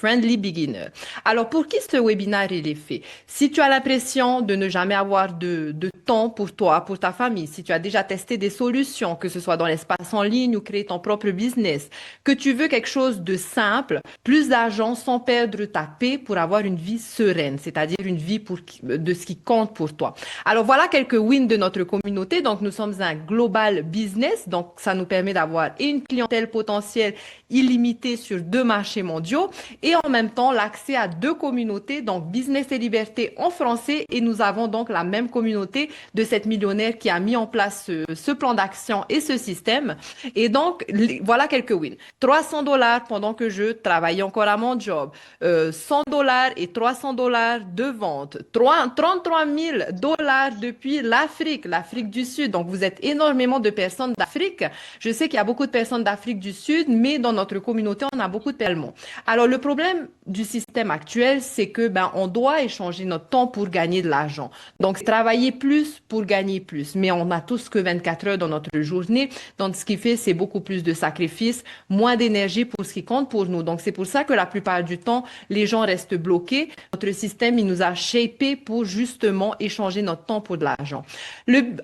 Friendly Beginner. Alors, pour qui ce webinaire il est fait? Si tu as l'impression de ne jamais avoir de temps pour toi, pour ta famille, si tu as déjà testé des solutions, que ce soit dans l'espace en ligne ou créer ton propre business, que tu veux quelque chose de simple, plus d'argent sans perdre ta paix pour avoir une vie sereine, c'est-à-dire une vie de ce qui compte pour toi. Alors, voilà quelques wins de notre communauté. Donc, nous sommes un global business. Donc, ça nous permet d'avoir une clientèle potentielle illimitée sur 2 marchés mondiaux et en même temps l'accès à 2 communautés, donc business et liberté en français. Et nous avons donc la même communauté de cette millionnaire qui a mis en place ce plan d'action et ce système. Et donc, voilà quelques wins. $300 pendant que je travaillais encore à mon job, $100 et $300 de vente, 33 000 dollars depuis l'Afrique du Sud. Donc, vous êtes énormément de personnes d'Afrique. Je sais qu'il y a beaucoup de personnes d'Afrique du Sud, mais dans notre communauté, on a beaucoup de Allemands. Alors, le problème du système actuel, c'est que on doit échanger notre temps pour gagner de l'argent. Donc, c'est travailler plus pour gagner plus. Mais on n'a tous que 24 heures dans notre journée. Donc, ce qui fait, c'est beaucoup plus de sacrifices, moins d'énergie pour ce qui compte pour nous. Donc, c'est pour ça que la plupart du temps, les gens restent bloqués. Notre système, il nous a shapé pour justement échanger notre temps pour de l'argent.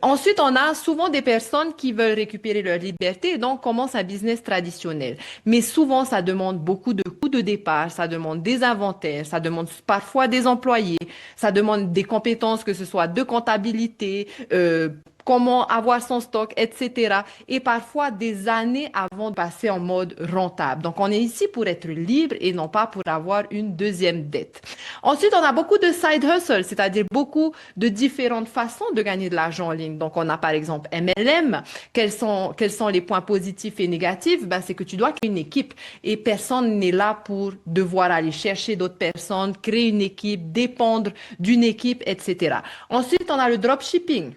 Ensuite, on a souvent des personnes qui veulent récupérer leur liberté et donc commencent un business traditionnel. Mais souvent, ça demande beaucoup de coûts de départ, ça demande des inventaires, ça demande parfois des employés, ça demande des compétences, que ce soit de comptabilité, comment avoir son stock, etc. Et parfois des années avant de passer en mode rentable. Donc, on est ici pour être libre et non pas pour avoir une deuxième dette. Ensuite, on a beaucoup de side hustle, c'est-à-dire beaucoup de différentes façons de gagner de l'argent en ligne. Donc, on a par exemple MLM. Quels sont les points positifs et négatifs? C'est que tu dois créer une équipe et personne n'est là pour devoir aller chercher d'autres personnes, créer une équipe, dépendre d'une équipe, etc. Ensuite, on a le dropshipping.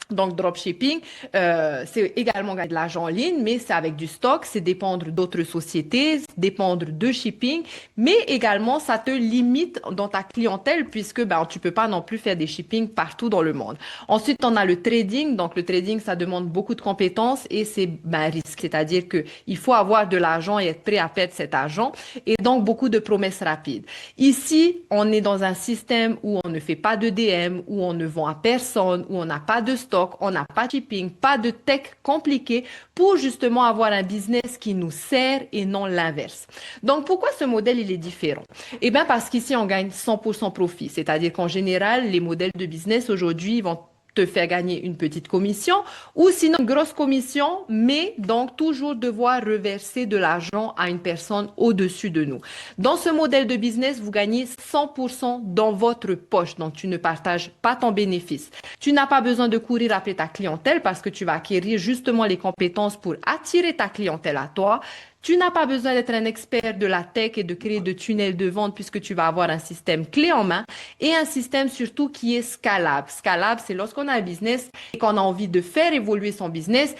Donc, dropshipping, c'est également gagner de l'argent en ligne, mais c'est avec du stock, c'est dépendre d'autres sociétés, dépendre de shipping, mais également, ça te limite dans ta clientèle puisque tu peux pas non plus faire des shipping partout dans le monde. Ensuite, on a le trading. Donc, le trading, ça demande beaucoup de compétences et c'est un risque, c'est-à-dire que il faut avoir de l'argent et être prêt à perdre cet argent et donc beaucoup de promesses rapides. Ici, on est dans un système où on ne fait pas de DM, où on ne vend à personne, où on n'a pas de stock, on n'a pas de shipping, pas de tech compliqué pour justement avoir un business qui nous sert et non l'inverse. Donc, pourquoi ce modèle, il est différent? Eh bien, parce qu'ici, on gagne 100% profit. C'est-à-dire qu'en général, les modèles de business aujourd'hui vont te faire gagner une petite commission ou sinon une grosse commission, mais donc toujours devoir reverser de l'argent à une personne au-dessus de nous. Dans ce modèle de business, vous gagnez 100% dans votre poche, donc tu ne partages pas ton bénéfice. Tu n'as pas besoin de courir après ta clientèle parce que tu vas acquérir justement les compétences pour attirer ta clientèle à toi. Tu n'as pas besoin d'être un expert de la tech et de créer de tunnels de vente puisque tu vas avoir un système clé en main et un système surtout qui est scalable. Scalable, c'est lorsqu'on a un business et qu'on a envie de faire évoluer son business,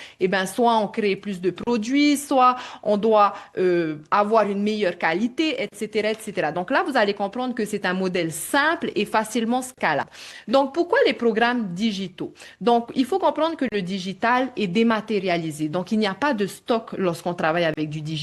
soit on crée plus de produits, soit on doit avoir une meilleure qualité, etc., etc. Donc là, vous allez comprendre que c'est un modèle simple et facilement scalable. Donc, pourquoi les programmes digitaux? Donc, il faut comprendre que le digital est dématérialisé. Donc, il n'y a pas de stock lorsqu'on travaille avec du digital.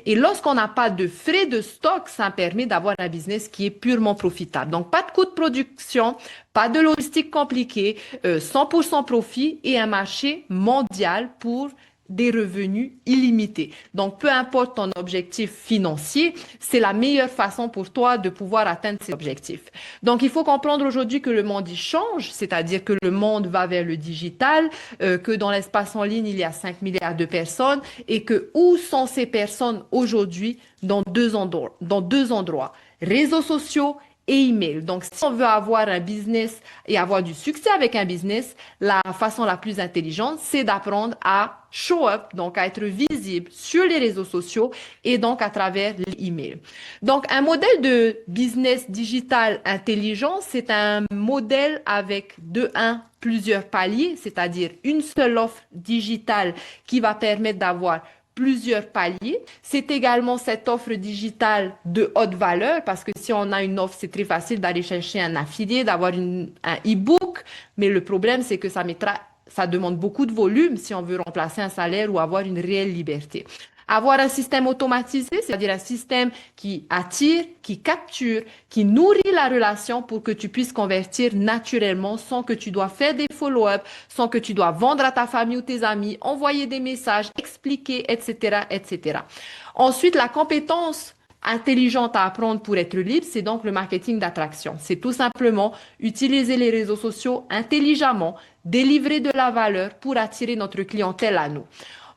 Et lorsqu'on n'a pas de frais de stock, ça permet d'avoir un business qui est purement profitable. Donc, pas de coût de production, pas de logistique compliquée, 100% profit et un marché mondial pour des revenus illimités. Donc, peu importe ton objectif financier, c'est la meilleure façon pour toi de pouvoir atteindre ces objectifs. Donc, il faut comprendre aujourd'hui que le monde y change, c'est-à-dire que le monde va vers le digital, que dans l'espace en ligne, il y a 5 milliards de personnes et que où sont ces personnes aujourd'hui dans deux endroits, réseaux sociaux et email. Donc, si on veut avoir un business et avoir du succès avec un business, la façon la plus intelligente, c'est d'apprendre à show up, donc à être visible sur les réseaux sociaux et donc à travers l'email. Donc, un modèle de business digital intelligent, c'est un modèle avec plusieurs paliers, c'est-à-dire une seule offre digitale qui va permettre d'avoir plusieurs paliers. C'est également cette offre digitale de haute valeur parce que si on a une offre, c'est très facile d'aller chercher un affilié, d'avoir un e-book. Mais le problème, c'est que ça demande beaucoup de volume si on veut remplacer un salaire ou avoir une réelle liberté. Avoir un système automatisé, c'est-à-dire un système qui attire, qui capture, qui nourrit la relation pour que tu puisses convertir naturellement sans que tu dois faire des follow-up, sans que tu dois vendre à ta famille ou tes amis, envoyer des messages, expliquer, etc., etc. Ensuite, la compétence intelligente à apprendre pour être libre, c'est donc le marketing d'attraction. C'est tout simplement utiliser les réseaux sociaux intelligemment, délivrer de la valeur pour attirer notre clientèle à nous.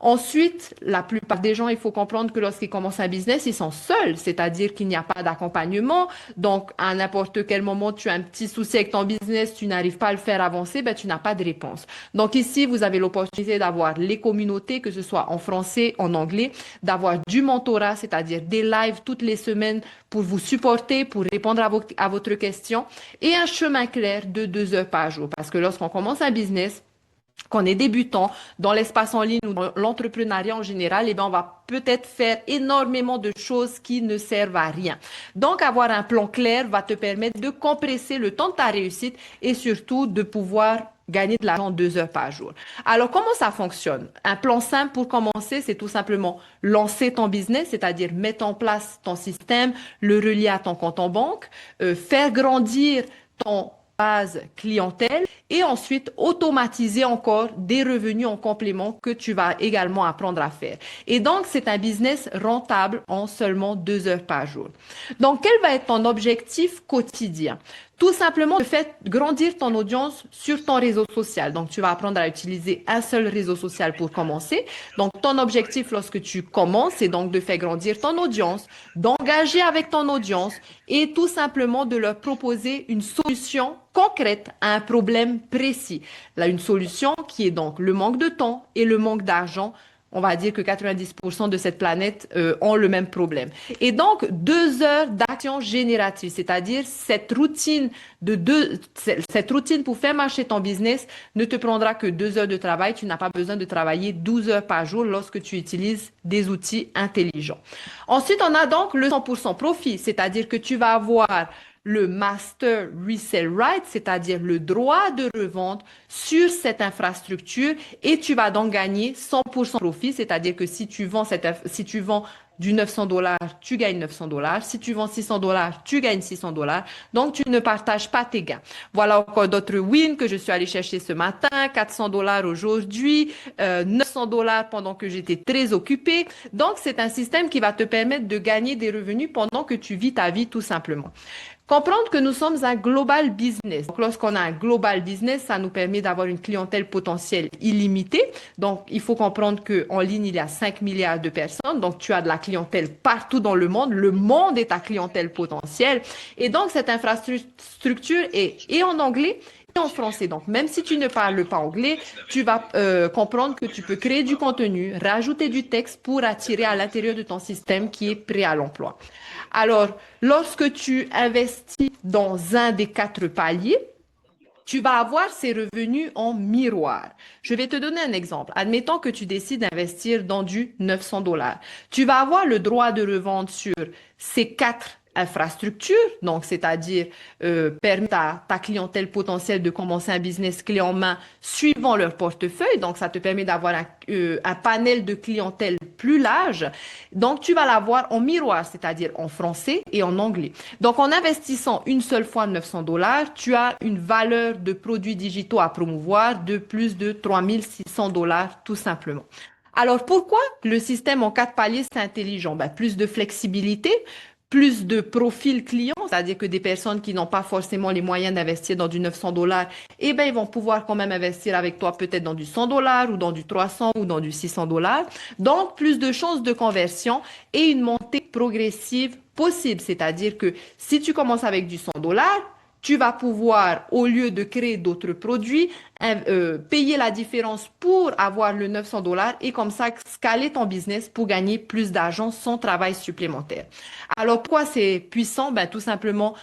Ensuite, la plupart des gens, il faut comprendre que lorsqu'ils commencent un business, ils sont seuls, c'est-à-dire qu'il n'y a pas d'accompagnement. Donc, à n'importe quel moment, tu as un petit souci avec ton business, tu n'arrives pas à le faire avancer, ben, tu n'as pas de réponse. Donc, ici, vous avez l'opportunité d'avoir les communautés, que ce soit en français, en anglais, d'avoir du mentorat, c'est-à-dire des lives toutes les semaines pour vous supporter, pour répondre à votre question et un chemin clair de 2 heures par jour. Parce que lorsqu'on commence un business, qu'on est débutant dans l'espace en ligne ou dans l'entrepreneuriat en général, eh bien, on va peut-être faire énormément de choses qui ne servent à rien. Donc, avoir un plan clair va te permettre de compresser le temps de ta réussite et surtout de pouvoir gagner de l'argent 2 heures par jour. Alors, comment ça fonctionne? Un plan simple pour commencer, c'est tout simplement lancer ton business, c'est-à-dire mettre en place ton système, le relier à ton compte en banque, faire grandir ton base clientèle et ensuite automatiser encore des revenus en complément que tu vas également apprendre à faire. Et donc, c'est un business rentable en seulement 2 heures par jour. Donc, quel va être ton objectif quotidien? Tout simplement, de faire grandir ton audience sur ton réseau social. Donc, tu vas apprendre à utiliser un seul réseau social pour commencer. Donc, ton objectif lorsque tu commences, c'est donc de faire grandir ton audience, d'engager avec ton audience et tout simplement de leur proposer une solution concrète à un problème précis. Là, une solution qui est donc le manque de temps et le manque d'argent. On va dire que 90% de cette planète ont le même problème. Et donc, 2 heures d'action génératrice, c'est-à-dire cette routine pour faire marcher ton business ne te prendra que 2 heures de travail. Tu n'as pas besoin de travailler 12 heures par jour lorsque tu utilises des outils intelligents. Ensuite, on a donc le 100% profit, c'est-à-dire que tu vas avoir le master resale right, c'est-à-dire le droit de revente sur cette infrastructure et tu vas donc gagner 100% profit, c'est-à-dire que si tu vends du 900 $, tu gagnes 900 $. Si tu vends 600 $, tu gagnes 600 $. Donc, tu ne partages pas tes gains. Voilà encore d'autres wins que je suis allée chercher ce matin. 400 $ aujourd'hui, 900 $ pendant que j'étais très occupée. Donc, c'est un système qui va te permettre de gagner des revenus pendant que tu vis ta vie tout simplement. Comprendre que nous sommes un global business. Donc, lorsqu'on a un global business, ça nous permet d'avoir une clientèle potentielle illimitée. Donc, il faut comprendre qu'en ligne, il y a 5 milliards de personnes. Donc, tu as de la clientèle partout dans le monde. Le monde est ta clientèle potentielle. Et donc, cette infrastructure est et en anglais et en français. Donc, même si tu ne parles pas anglais, tu vas comprendre que tu peux créer du contenu, rajouter du texte pour attirer à l'intérieur de ton système qui est prêt à l'emploi. Alors, lorsque tu investis dans un des 4 paliers, tu vas avoir ces revenus en miroir. Je vais te donner un exemple. Admettons que tu décides d'investir dans du 900 $. Tu vas avoir le droit de revendre sur ces 4 infrastructures, donc c'est-à-dire permettre à ta clientèle potentielle de commencer un business clé en main suivant leur portefeuille. Donc, ça te permet d'avoir un panel de clientèle plus large. Donc, tu vas l'avoir en miroir, c'est-à-dire en français et en anglais. Donc, en investissant une seule fois 900 $, tu as une valeur de produits digitaux à promouvoir de plus de 3 600 $ tout simplement. Alors, pourquoi le système en 4 paliers, c'est intelligent? Ben, plus de flexibilité, plus de profil client, c'est-à-dire que des personnes qui n'ont pas forcément les moyens d'investir dans du 900 $, eh ben, ils vont pouvoir quand même investir avec toi peut-être dans du 100 $ ou dans du 300 ou dans du 600 $. Donc, plus de chances de conversion et une montée progressive possible. C'est-à-dire que si tu commences avec du 100 $, tu vas pouvoir, au lieu de créer d'autres produits, payer la différence pour avoir le 900 $ et comme ça, scaler ton business pour gagner plus d'argent sans travail supplémentaire. Alors, pourquoi c'est puissant? Ben, tout simplement,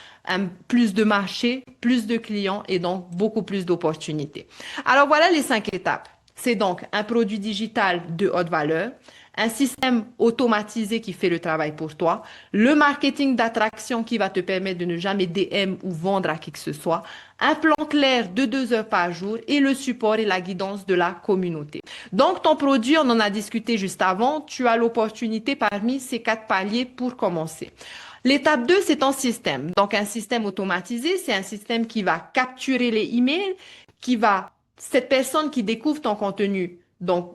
plus de marché, plus de clients et donc beaucoup plus d'opportunités. Alors, voilà les 5 étapes. C'est donc un produit digital de haute valeur, un système automatisé qui fait le travail pour toi, le marketing d'attraction qui va te permettre de ne jamais DM ou vendre à qui que ce soit, un plan clair de 2 heures par jour et le support et la guidance de la communauté. Donc, ton produit, on en a discuté juste avant, tu as l'opportunité parmi ces 4 paliers pour commencer. L'étape 2, c'est ton système. Donc, un système automatisé, c'est un système qui va capturer les emails, cette personne qui découvre ton contenu. Donc,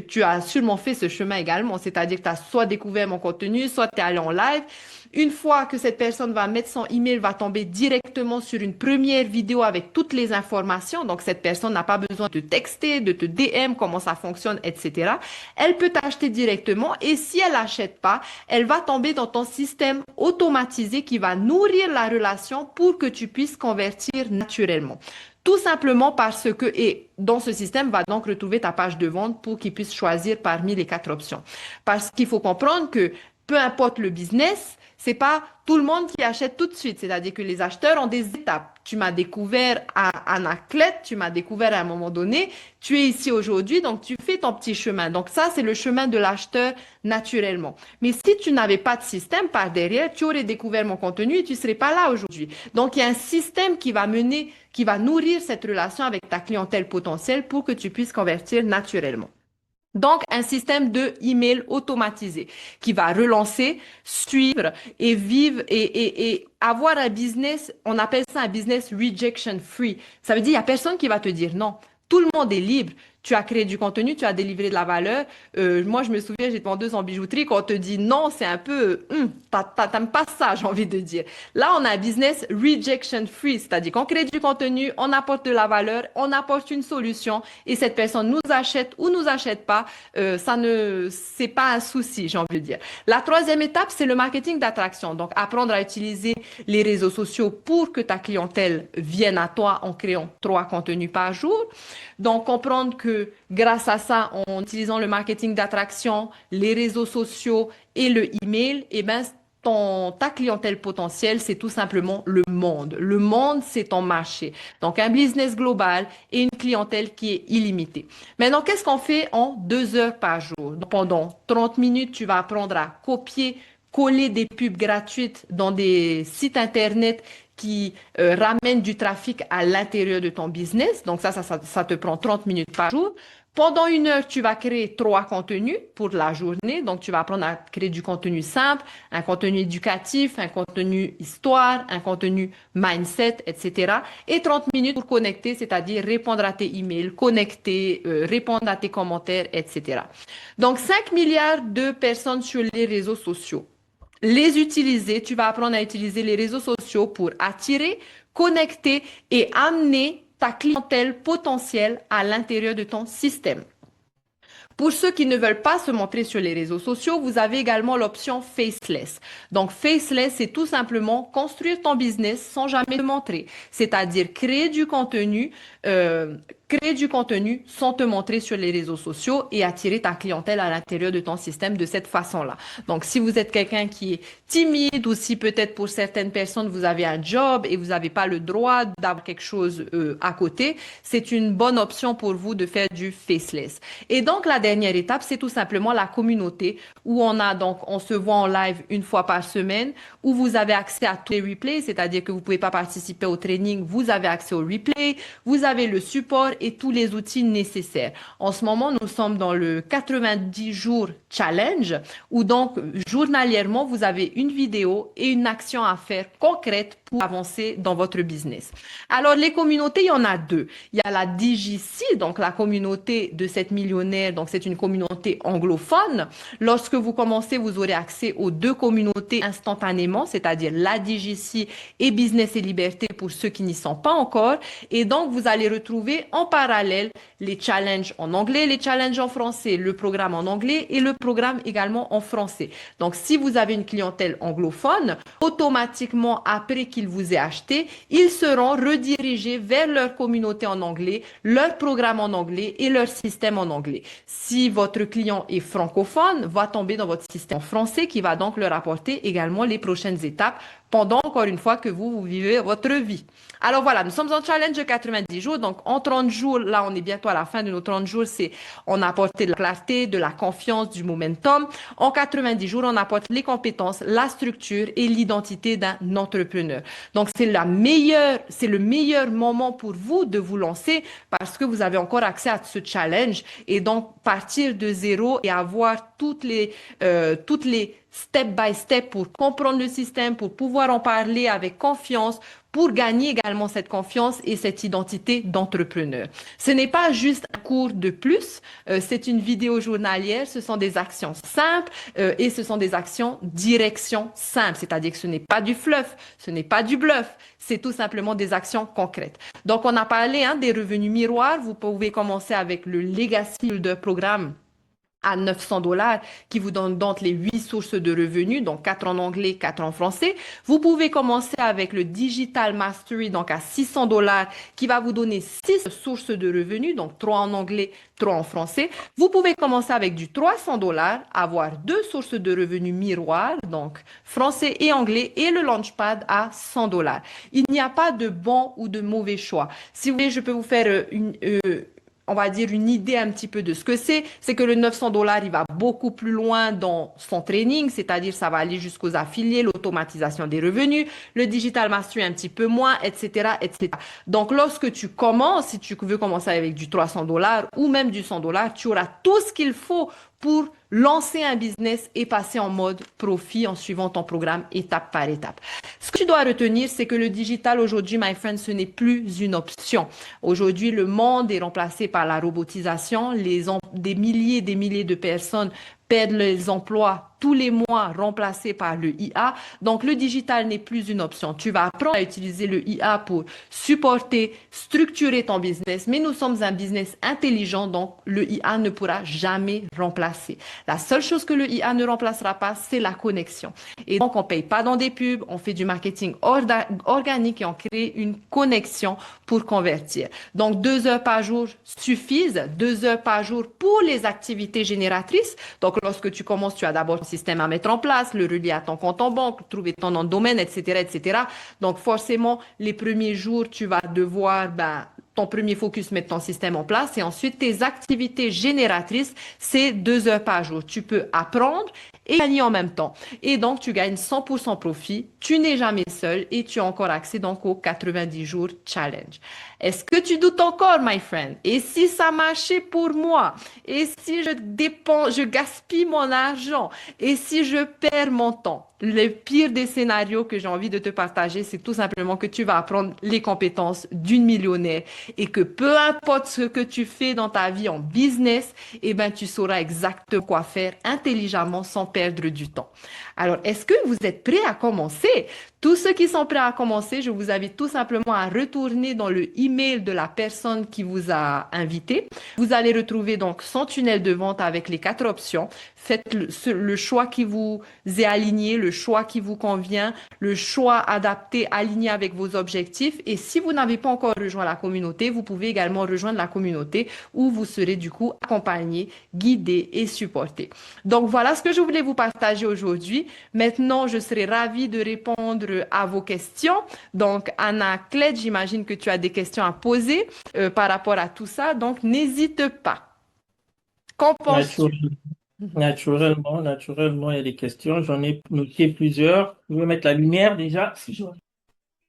tu as sûrement fait ce chemin également, c'est-à-dire que tu as soit découvert mon contenu, soit tu es allé en live. Une fois que cette personne va mettre son email, va tomber directement sur une première vidéo avec toutes les informations. Donc, cette personne n'a pas besoin de te texter, de te DM, comment ça fonctionne, etc. Elle peut t'acheter directement et si elle n'achète pas, elle va tomber dans ton système automatisé qui va nourrir la relation pour que tu puisses convertir naturellement. Tout simplement parce que, et dans ce système, va donc retrouver ta page de vente pour qu'il puisse choisir parmi les 4 options. Parce qu'il faut comprendre que peu importe le business, c'est pas tout le monde qui achète tout de suite. C'est-à-dire que les acheteurs ont des étapes. Tu m'as découvert à Anaclet, tu m'as découvert à un moment donné, tu es ici aujourd'hui, donc tu fais ton petit chemin. Donc ça, c'est le chemin de l'acheteur naturellement. Mais si tu n'avais pas de système par derrière, tu aurais découvert mon contenu et tu serais pas là aujourd'hui. Donc il y a un système qui va nourrir cette relation avec ta clientèle potentielle pour que tu puisses convertir naturellement. Donc, un système de email automatisé qui va relancer, suivre et vivre et avoir un business, on appelle ça un business rejection free. Ça veut dire, il y a personne qui va te dire non. Tout le monde est libre. Tu as créé du contenu, tu as délivré de la valeur. Moi, je me souviens, j'étais vendeuse en bijouterie. Quand on te dit non, c'est un peu, t'aimes pas ça, j'ai envie de dire. Là, on a un business rejection free, c'est-à-dire qu'on crée du contenu, on apporte de la valeur, on apporte une solution et cette personne nous achète ou nous achète pas, c'est pas un souci, j'ai envie de dire. La troisième étape, c'est le marketing d'attraction. Donc, apprendre à utiliser les réseaux sociaux pour que ta clientèle vienne à toi en créant 3 contenus par jour. Donc, comprendre que grâce à ça, en utilisant le marketing d'attraction, les réseaux sociaux et le email, eh ben, ta clientèle potentielle, c'est tout simplement le monde. Le monde, c'est ton marché. Donc, un business global et une clientèle qui est illimitée. Maintenant, qu'est-ce qu'on fait en 2 heures par jour? Donc, pendant 30 minutes, tu vas apprendre à copier, coller des pubs gratuites dans des sites Internet qui ramènent du trafic à l'intérieur de ton business. Donc, ça te prend 30 minutes par jour. Pendant 1 heure, tu vas créer 3 contenus pour la journée. Donc, tu vas apprendre à créer du contenu simple, un contenu éducatif, un contenu histoire, un contenu mindset, etc. Et 30 minutes pour connecter, c'est-à-dire répondre à tes emails, connecter, répondre à tes commentaires, etc. Donc, 5 milliards de personnes sur les réseaux sociaux. Tu vas apprendre à utiliser les réseaux sociaux pour attirer, connecter et amener ta clientèle potentielle à l'intérieur de ton système. Pour ceux qui ne veulent pas se montrer sur les réseaux sociaux, vous avez également l'option Faceless. Donc, Faceless, c'est tout simplement construire ton business sans jamais te montrer. C'est-à-dire créer du contenu sans te montrer sur les réseaux sociaux et attirer ta clientèle à l'intérieur de ton système de cette façon-là. Donc, si vous êtes quelqu'un qui est timide ou si peut-être pour certaines personnes, vous avez un job et vous n'avez pas le droit d'avoir quelque chose à côté, c'est une bonne option pour vous de faire du Faceless. Et donc, la dernière étape, c'est tout simplement la communauté où on se voit en live 1 fois par semaine, où vous avez accès à tous les replays, c'est-à-dire que vous pouvez pas participer au training, vous avez accès au replay, vous avez le support et tous les outils nécessaires. En ce moment, nous sommes dans le 90 jours challenge où donc journalièrement, vous avez une vidéo et une action à faire concrète pour avancer dans votre business. Alors, les communautés, il y en a 2. Il y a la DJC, donc la communauté de cette millionnaire, donc c'est une communauté anglophone. Lorsque vous commencez, vous aurez accès aux 2 communautés instantanément, c'est-à-dire la DJC et Business et Liberté pour ceux qui n'y sont pas encore. Et donc, vous allez retrouver en parallèle les challenges en anglais, les challenges en français, le programme en anglais et le programme également en français. Donc, si vous avez une clientèle anglophone, automatiquement, après qu'ils vous aient acheté, ils seront redirigés vers leur communauté en anglais, leur programme en anglais et leur système en anglais. Si votre client est francophone, va tomber dans votre système en français qui va donc leur apporter également les prochaines étapes pendant, encore une fois, que vous vivez votre vie. Alors voilà, nous sommes en challenge de 90 jours. Donc en 30 jours, là, on est bientôt à la fin de nos 30 jours. On a apporté de la clarté, de la confiance, du momentum. En 90 jours, on apporte les compétences, la structure et l'identité d'un entrepreneur. Donc c'est le meilleur moment pour vous de vous lancer parce que vous avez encore accès à ce challenge et donc partir de zéro et avoir toutes les step by step pour comprendre le système, pour pouvoir en parler avec confiance, pour gagner également cette confiance et cette identité d'entrepreneur. Ce n'est pas juste un cours de plus, c'est une vidéo journalière, ce sont des actions simples et ce sont des actions direction simple, c'est-à-dire que ce n'est pas du fluff, ce n'est pas du bluff, c'est tout simplement des actions concrètes. Donc on a parlé des revenus miroirs, vous pouvez commencer avec le Legacy Builder programme à 900 dollars qui vous donne donc les 8 sources de revenus, donc 4 en anglais, 4 en français. Vous pouvez commencer avec le Digital Mastery, donc à 600 dollars qui va vous donner 6 sources de revenus, donc 3 en anglais, 3 en français. Vous pouvez commencer avec du 300 dollars, avoir 2 sources de revenus miroirs, donc français et anglais, et le Launchpad à 100 dollars. Il n'y a pas de bon ou de mauvais choix. Si vous voulez, je peux vous faire on va dire, une idée un petit peu de ce que c'est que le 900 dollars, il va beaucoup plus loin dans son training, c'est-à-dire ça va aller jusqu'aux affiliés, l'automatisation des revenus, le digital mastery un petit peu moins, etc., etc. Donc, lorsque tu commences, si tu veux commencer avec du 300 dollars ou même du 100 dollars, tu auras tout ce qu'il faut pour lancer un business et passer en mode profit en suivant ton programme étape par étape. Ce que tu dois retenir, c'est que le digital aujourd'hui, my friend, ce n'est plus une option. Aujourd'hui, le monde est remplacé par la robotisation. Des milliers de personnes perdent les emplois tous les mois remplacés par le IA. Donc, le digital n'est plus une option. Tu vas apprendre à utiliser le IA pour supporter, structurer ton business, mais nous sommes un business intelligent, donc le IA ne pourra jamais remplacer. La seule chose que le IA ne remplacera pas, c'est la connexion. Et donc, on paye pas dans des pubs, on fait du marketing organique et on crée une connexion pour convertir. Donc, 2 heures par jour suffisent, 2 heures par jour pour les activités génératrices. Donc, lorsque tu commences, tu as d'abord un système à mettre en place, le relier à ton compte en banque, trouver ton nom de domaine, etc., etc. Donc, forcément, les premiers jours, tu vas devoir, ton premier focus, mettre ton système en place et ensuite tes activités génératrices, c'est 2 heures par jour. Tu peux apprendre et gagner en même temps. Et donc, tu gagnes 100% profit, tu n'es jamais seul et tu as encore accès donc au 90 jours challenge. Est-ce que tu doutes encore, my friend? Et si ça marchait pour moi? Et si je gaspille mon argent? Et si je perds mon temps? Le pire des scénarios que j'ai envie de te partager, c'est tout simplement que tu vas apprendre les compétences d'une millionnaire et que peu importe ce que tu fais dans ta vie en business, tu sauras exactement quoi faire intelligemment sans perdre du temps. Alors, est-ce que vous êtes prêts à commencer? Tous ceux qui sont prêts à commencer, je vous invite tout simplement à retourner dans le email de la personne qui vous a invité. Vous allez retrouver donc son tunnel de vente avec les 4 options. Faites le choix qui vous est aligné, le choix qui vous convient, le choix adapté, aligné avec vos objectifs. Et si vous n'avez pas encore rejoint la communauté, vous pouvez également rejoindre la communauté où vous serez du coup accompagné, guidé et supporté. Donc voilà ce que je voulais vous partager aujourd'hui. Maintenant, je serai ravie de répondre à vos questions. Donc, Anna Cled, j'imagine que tu as des questions à poser par rapport à tout ça. Donc, n'hésite pas. Qu'en penses-tu? Naturellement, il y a des questions. J'en ai noté plusieurs. Je vais mettre la lumière déjà.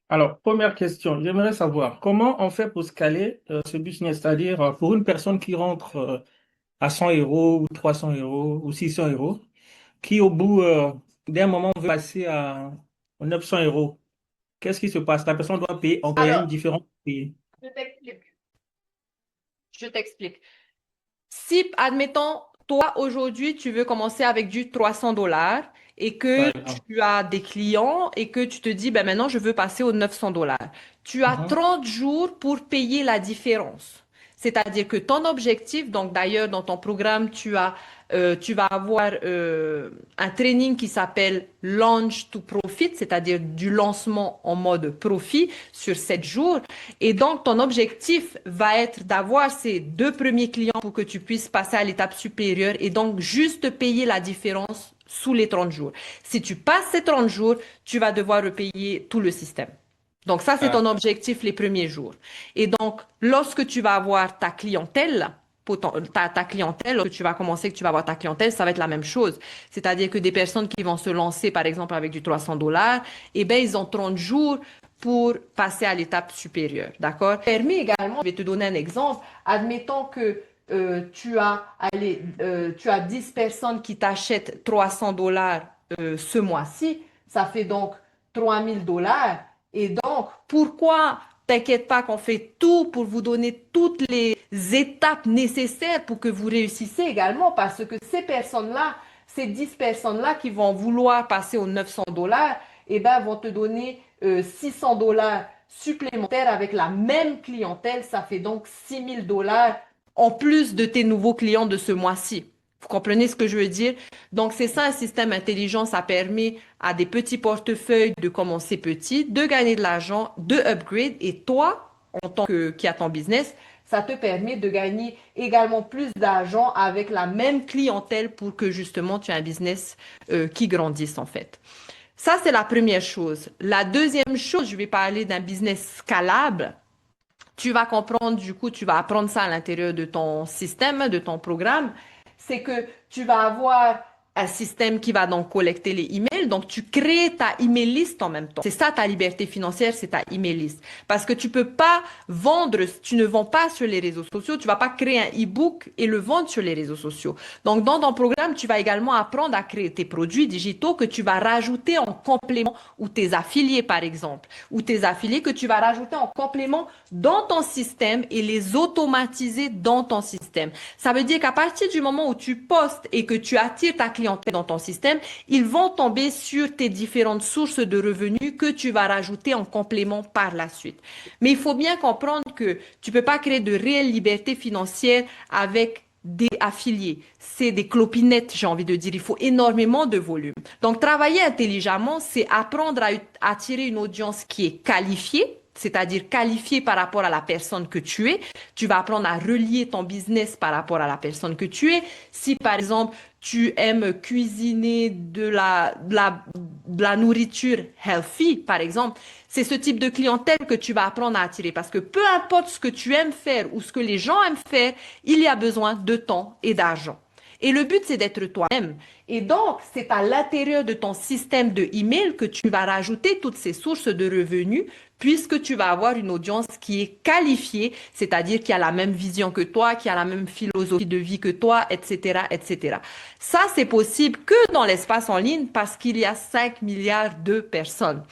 Alors, première question. J'aimerais savoir comment on fait pour scaler ce business, c'est-à-dire pour une personne qui rentre à 100 euros ou 300 euros ou 600 euros, qui au bout d'un moment veut passer à 900 euros. Qu'est-ce qui se passe? La personne doit payer encore, il y a une Alors, différence à payer. je t'explique. Je t'explique. Si, admettons, toi, aujourd'hui, tu veux commencer avec du 300 dollars et Par que exemple. tu as des clients et que tu te dis, maintenant, je veux passer aux 900 dollars. Tu as Mhm. 30 jours pour payer la différence. C'est-à-dire que ton objectif, donc d'ailleurs, dans ton programme, tu vas avoir un training qui s'appelle Launch to Profit, c'est-à-dire du lancement en mode profit sur 7 jours. Et donc, ton objectif va être d'avoir ces 2 premiers clients pour que tu puisses passer à l'étape supérieure et donc juste payer la différence sous les 30 jours. Si tu passes ces 30 jours, tu vas devoir repayer tout le système. Donc ça, c'est Ah, ton objectif les premiers jours. Et donc, lorsque tu vas avoir ta clientèle, ta clientèle, lorsque tu vas commencer, que tu vas avoir ta clientèle, ça va être la même chose. C'est-à-dire que des personnes qui vont se lancer, par exemple, avec du $300, eh bien, ils ont 30 jours pour passer à l'étape supérieure. D'accord? Permis également, je vais te donner un exemple. Admettons que tu as 10 personnes qui t'achètent $300 ce mois-ci. Ça fait donc $3 000. Et donc, pourquoi t'inquiète pas qu'on fait tout pour vous donner toutes les étapes nécessaires pour que vous réussissez également parce que ces personnes-là, ces 10 personnes-là qui vont vouloir passer aux $900, eh ben, vont te donner $600 supplémentaires avec la même clientèle. Ça fait donc $6 000 en plus de tes nouveaux clients de ce mois-ci. Vous comprenez ce que je veux dire? Donc, c'est ça un système intelligent. Ça permet à des petits portefeuilles de commencer petit, de gagner de l'argent, de upgrade. Et toi, en tant que qui a ton business, ça te permet de gagner également plus d'argent avec la même clientèle pour que justement tu aies un business qui grandisse en fait. Ça, c'est la première chose. La deuxième chose, je vais parler d'un business scalable. Tu vas comprendre, du coup, tu vas apprendre ça à l'intérieur de ton système, de ton programme. C'est que tu vas avoir un système qui va donc collecter les emails. Donc, tu crées ta email list en même temps. C'est ça ta liberté financière, c'est ta email list. Parce que tu peux pas vendre, tu ne vends pas sur les réseaux sociaux, tu vas pas créer un e-book et le vendre sur les réseaux sociaux. Donc, dans ton programme, tu vas également apprendre à créer tes produits digitaux que tu vas rajouter en complément ou tes affiliés, par exemple, ou tes affiliés que tu vas rajouter en complément dans ton système et les automatiser dans ton système. Ça veut dire qu'à partir du moment où tu postes et que tu attires ta clientèle dans ton système, ils vont tomber sur tes différentes sources de revenus que tu vas rajouter en complément par la suite. Mais il faut bien comprendre que tu peux pas créer de réelle liberté financière avec des affiliés. C'est des clopinettes, j'ai envie de dire. Il faut énormément de volume. Donc, travailler intelligemment, c'est apprendre à attirer une audience qui est qualifiée, c'est-à-dire qualifiée par rapport à la personne que tu es. Tu vas apprendre à relier ton business par rapport à la personne que tu es. Si, par exemple, tu aimes cuisiner de la nourriture healthy, par exemple, c'est ce type de clientèle que tu vas apprendre à attirer parce que peu importe ce que tu aimes faire ou ce que les gens aiment faire, il y a besoin de temps et d'argent. Et le but, c'est d'être toi-même. Et donc, c'est à l'intérieur de ton système de email que tu vas rajouter toutes ces sources de revenus puisque tu vas avoir une audience qui est qualifiée, c'est-à-dire qui a la même vision que toi, qui a la même philosophie de vie que toi, etc., etc. Ça, c'est possible que dans l'espace en ligne parce qu'il y a 5 milliards de personnes.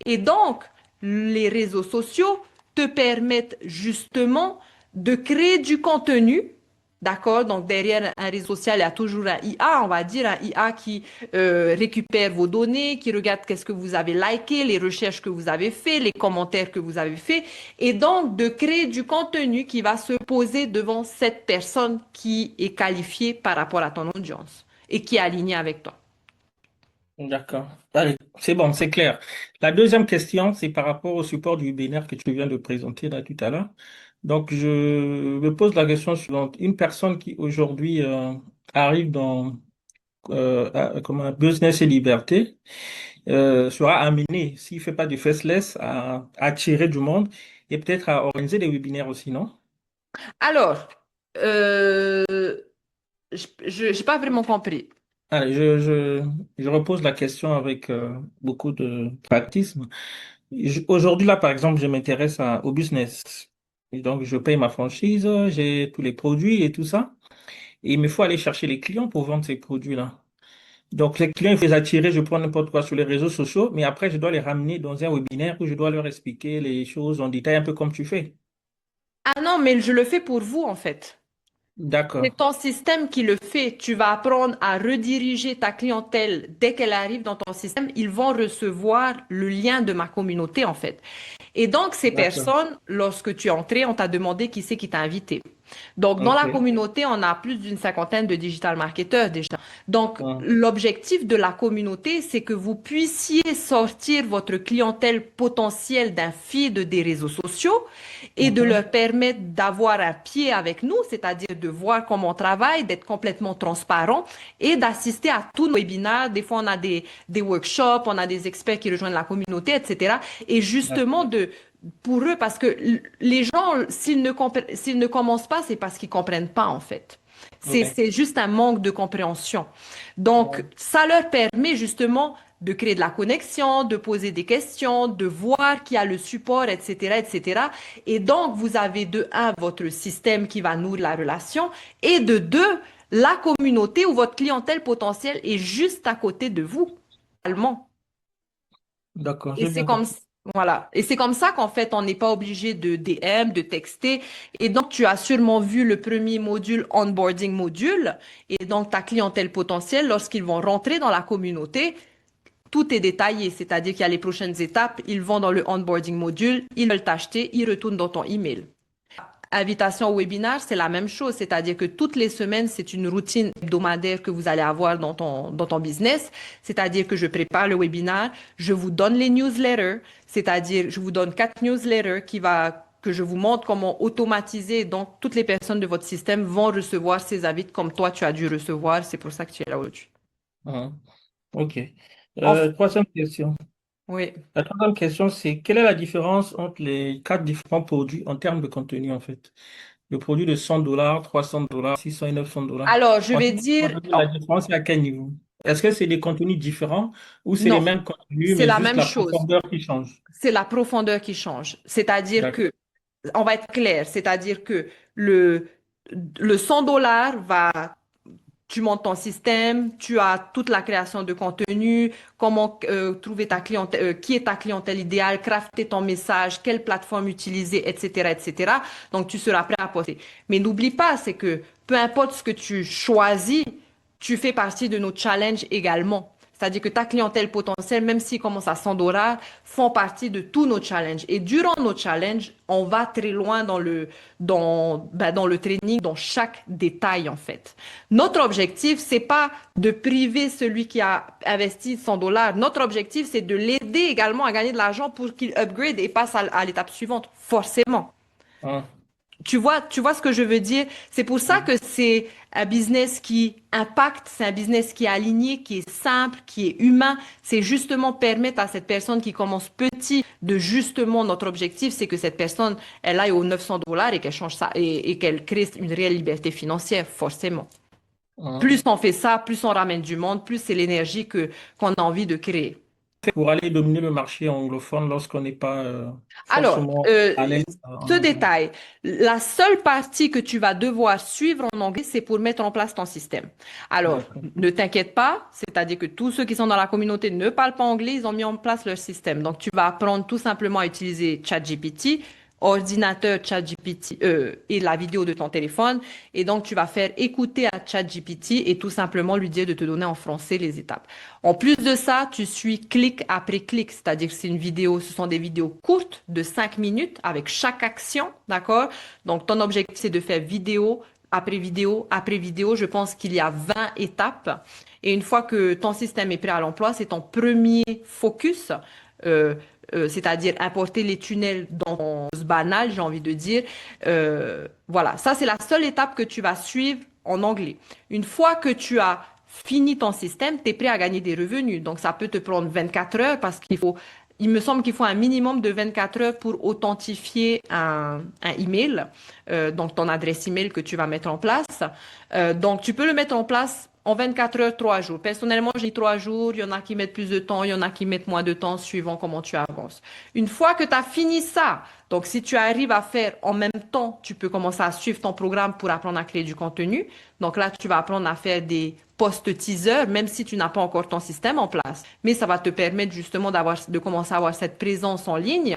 Et donc, les réseaux sociaux te permettent justement de créer du contenu. D'accord? Donc, derrière un réseau social, il y a toujours un IA, on va dire, un IA qui récupère vos données, qui regarde qu'est-ce que vous avez liké, les recherches que vous avez fait, les commentaires que vous avez fait, et donc de créer du contenu qui va se poser devant cette personne qui est qualifiée par rapport à ton audience et qui est alignée avec toi. d'accord. Allez, c'est bon, c'est clair. La deuxième question, c'est par rapport au support du webinaire que tu viens de présenter là tout à l'heure. Donc, je me pose la question suivante. Une personne qui aujourd'hui arrive dans comme un business et liberté sera amené, s'il fait pas du faceless, à attirer du monde et peut-être à organiser des webinaires aussi, non? Alors, euh, je n'ai pas vraiment compris. Allez, je repose la question avec beaucoup de pragmatisme. Aujourd'hui, là, par exemple, je m'intéresse au business. Et donc, je paye ma franchise, j'ai tous les produits et tout ça. Et il me faut aller chercher les clients pour vendre ces produits-là. Donc, les clients, il faut les attirer, je prends n'importe quoi sur les réseaux sociaux, mais après, je dois les ramener dans un webinaire où je dois leur expliquer les choses en détail, un peu comme tu fais. Ah non, mais je le fais pour vous, en fait. D'accord, C'est ton système qui le fait. Tu vas apprendre à rediriger ta clientèle dès qu'elle arrive dans ton système. Ils vont recevoir le lien de ma communauté, en fait. Et donc, ces d'accord. personnes, lorsque tu es entré, on t'a demandé qui c'est qui t'a invité. Donc, dans la OK. communauté, on a plus d'une cinquantaine de digital marketeurs déjà. Donc, Hum, l'objectif de la communauté, c'est que vous puissiez sortir votre clientèle potentielle d'un feed des réseaux sociaux et de mhm. leur permettre d'avoir un pied avec nous, c'est-à-dire de voir comment on travaille, d'être complètement transparent et d'assister à tous nos webinaires. Des fois, on a des workshops, on a des experts qui rejoignent la communauté, etc. Et justement, D'accord. pour eux, parce que les gens, s'ils ne commencent pas, c'est parce qu'ils comprennent pas, en fait. Ouais. C'est juste un manque de compréhension. Donc, Ouais. ça leur permet justement de créer de la connexion, de poser des questions, de voir qui a le support, etc., etc. Et donc, vous avez de un, votre système qui va nourrir la relation, et de deux, la communauté ou votre clientèle potentielle est juste à côté de vous, réellement. D'accord, Et j'ai c'est bien comme, compris. voilà. Et c'est comme ça qu'en fait, on n'est pas obligé de DM, de texter. Et donc, tu as sûrement vu le premier module, onboarding module. Et donc, ta clientèle potentielle, lorsqu'ils vont rentrer dans la communauté, tout est détaillé. C'est-à-dire qu'il y a les prochaines étapes. Ils vont dans le onboarding module, ils veulent t'acheter, ils retournent dans ton email. Invitation au webinaire, c'est la même chose, c'est-à-dire que toutes les semaines, c'est une routine hebdomadaire que vous allez avoir dans ton business, c'est-à-dire que je prépare le webinaire, je vous donne les newsletters, c'est-à-dire je vous donne 4 newsletters que je vous montre comment automatiser. Donc, toutes les personnes de votre système vont recevoir ces avis comme toi, tu as dû recevoir. C'est pour ça que tu es là aujourd'hui. Hum, OK. Enfin, Troisième question. oui. La troisième question, c'est quelle est la différence entre les quatre différents produits en termes de contenu, en fait? Le produit de $100, $300, 600 et $900. Alors, je En vais termes de dire, contenu, la différence est à quel niveau? Est-ce que c'est des contenus différents ou c'est les non, mêmes contenus, c'est mais la juste même la chose. profondeur qui change? C'est la profondeur qui change. C'est-à-dire D'accord. que on va être clair, c'est-à-dire que le, le $100 tu montes ton système, tu as toute la création de contenu, comment trouver ta clientèle, qui est ta clientèle idéale, crafter ton message, quelle plateforme utiliser, etc., etc. Donc, tu seras prêt à poster. Mais n'oublie pas, c'est que peu importe ce que tu choisis, tu fais partie de nos challenges également. C'est-à-dire que ta clientèle potentielle, même s'ils commencent à $100, font partie de tous nos challenges. Et durant nos challenges, on va très loin dans le training, dans chaque détail, en fait. Notre objectif, c'est pas de priver celui qui a investi $100. Notre objectif, c'est de l'aider également à gagner de l'argent pour qu'il upgrade et passe à l'étape suivante, forcément. Hein, Tu vois ce que je veux dire? C'est pour ça hein. que c'est un business qui impacte, c'est un business qui est aligné, qui est simple, qui est humain. C'est justement permettre à cette personne qui commence petit de justement notre objectif, c'est que cette personne, elle aille aux $900 et qu'elle change ça et qu'elle crée une réelle liberté financière, forcément. Hein. Plus on fait ça, plus on ramène du monde, plus c'est l'énergie qu'on a envie de créer. Pour aller dominer le marché anglophone lorsqu'on n'est pas Alors, forcément à l'aise en ce anglais. détail, la seule partie que tu vas devoir suivre en anglais, c'est pour mettre en place ton système. Alors, D'accord. ne t'inquiète pas, c'est-à-dire que tous ceux qui sont dans la communauté ne parlent pas anglais, ils ont mis en place leur système. Donc, tu vas apprendre tout simplement à utiliser ChatGPT, ordinateur ChatGPT et la vidéo de ton téléphone. Et donc, tu vas faire écouter à ChatGPT et tout simplement lui dire de te donner en français les étapes. En plus de ça, tu suis clic après clic, c'est-à-dire que c'est une vidéo, ce sont des vidéos courtes de 5 minutes avec chaque action, d'accord? Donc, ton objectif, c'est de faire vidéo après vidéo après vidéo. Je pense qu'il y a 20 étapes. Et une fois que ton système est prêt à l'emploi, c'est ton premier focus. euh, C'est-à-dire importer les tunnels dans ce banal, j'ai envie de dire. Voilà, ça c'est la seule étape que tu vas suivre en anglais. Une fois que tu as fini ton système, tu es prêt à gagner des revenus. Donc ça peut te prendre 24 heures parce il me semble qu'il faut un minimum de 24 heures pour authentifier un email, donc ton adresse email que tu vas mettre en place. Donc tu peux le mettre en place en 24 heures, 3 jours. Personnellement, j'ai 3 jours. Il y en a qui mettent plus de temps, il y en a qui mettent moins de temps, suivant comment tu avances. Une fois que tu as fini ça, donc si tu arrives à faire en même temps, tu peux commencer à suivre ton programme pour apprendre à créer du contenu. Donc là, tu vas apprendre à faire des post teasers, même si tu n'as pas encore ton système en place. Mais ça va te permettre justement de commencer à avoir cette présence en ligne.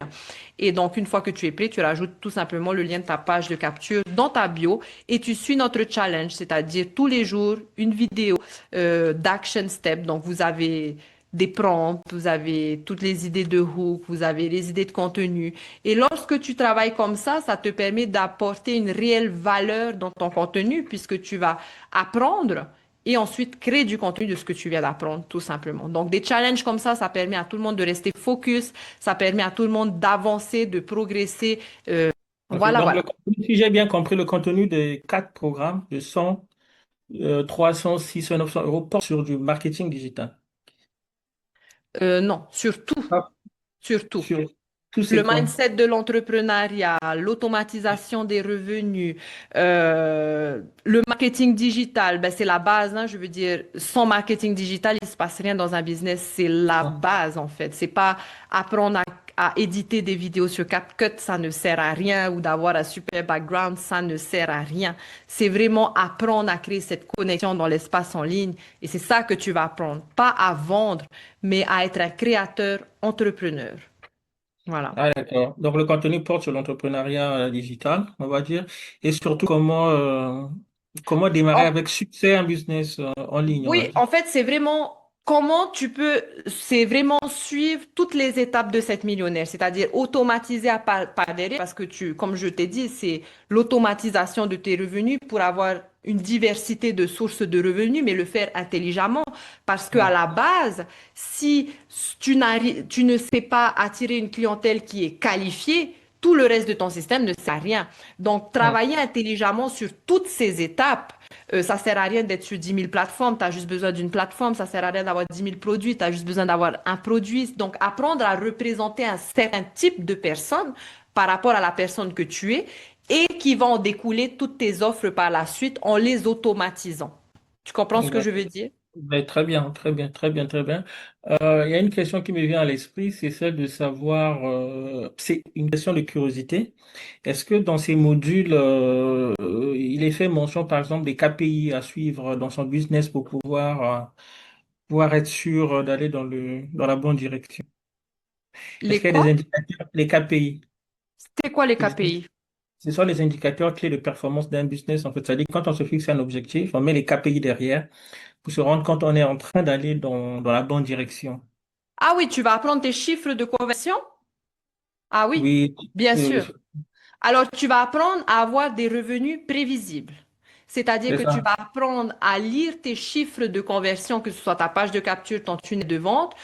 Et donc, une fois que tu es prêt, tu rajoutes tout simplement le lien de ta page de capture dans ta bio et tu suis notre challenge, c'est-à-dire tous les jours une vidéo d'action step. Donc, vous avez des prompts, vous avez toutes les idées de hook, vous avez les idées de contenu. Et lorsque tu travailles comme ça te permet d'apporter une réelle valeur dans ton contenu puisque tu vas apprendre et ensuite créer du contenu de ce que tu viens d'apprendre, tout simplement. Donc, des challenges comme ça permet à tout le monde de rester focus, ça permet à tout le monde d'avancer, de progresser. Ok, Voilà, donc, voilà. si j'ai bien compris, le contenu des quatre programmes de 100, 300, 600, 900 euros porte sur du marketing digital. Non, surtout, Ah, surtout. sur tous Le ces points. mindset de l'entrepreneuriat, l'automatisation des revenus, le marketing digital, ben c'est la base, hein, je veux dire, sans marketing digital, il se passe rien dans un business, c'est la base en fait. C'est pas apprendre à éditer des vidéos sur CapCut, ça ne sert à rien, ou d'avoir un super background, ça ne sert à rien. C'est vraiment apprendre à créer cette connexion dans l'espace en ligne, et c'est ça que tu vas apprendre, pas à vendre, mais à être un créateur entrepreneur. Voilà. Ah, d'accord. Donc, le contenu porte sur l'entrepreneuriat digital, on va dire, et surtout comment démarrer En- avec succès un business en ligne, on va oui, dire. en fait, c'est vraiment comment tu peux, c'est vraiment suivre toutes les étapes de cette millionnaire, c'est-à-dire automatiser à par derrière, parce que comme je t'ai dit, c'est l'automatisation de tes revenus pour avoir une diversité de sources de revenus, mais le faire intelligemment, parce que à Ouais. la base, si tu ne sais pas attirer une clientèle qui est qualifiée, tout le reste de ton système ne sert à rien. Donc, Ouais. travailler intelligemment sur toutes ces étapes. Ça sert à rien d'être sur 10 000 plateformes, tu as juste besoin d'une plateforme, ça sert à rien d'avoir 10 000 produits, tu as juste besoin d'avoir un produit. Donc, apprendre à représenter un certain type de personne par rapport à la personne que tu es et qui va en découler toutes tes offres par la suite en les automatisant. Tu comprends ce que je veux dire? Ben, très bien, très bien, très bien, très bien. Il y a une question qui me vient à l'esprit, c'est celle de savoir, c'est une question de curiosité. Est-ce que dans ces modules, il est fait mention, par exemple, des KPI à suivre dans son business pour pouvoir être sûr d'aller dans la bonne direction? Est-ce Les qu'il y a des quoi? indicateurs, les KPI? C'est quoi les KPI? Ce sont les indicateurs clés de performance d'un business, en fait. C'est-à-dire, quand on se fixe un objectif, on met les KPI derrière pour se rendre compte qu'on est en train d'aller dans la bonne direction. Ah oui, tu vas apprendre tes chiffres de conversion? Ah oui, Oui, bien oui, sûr. oui, Alors, tu vas apprendre à avoir des revenus prévisibles. C'est-à-dire c'est que tu ça. vas apprendre à lire tes chiffres de conversion, que ce soit ta page de capture, ton tunnel de vente,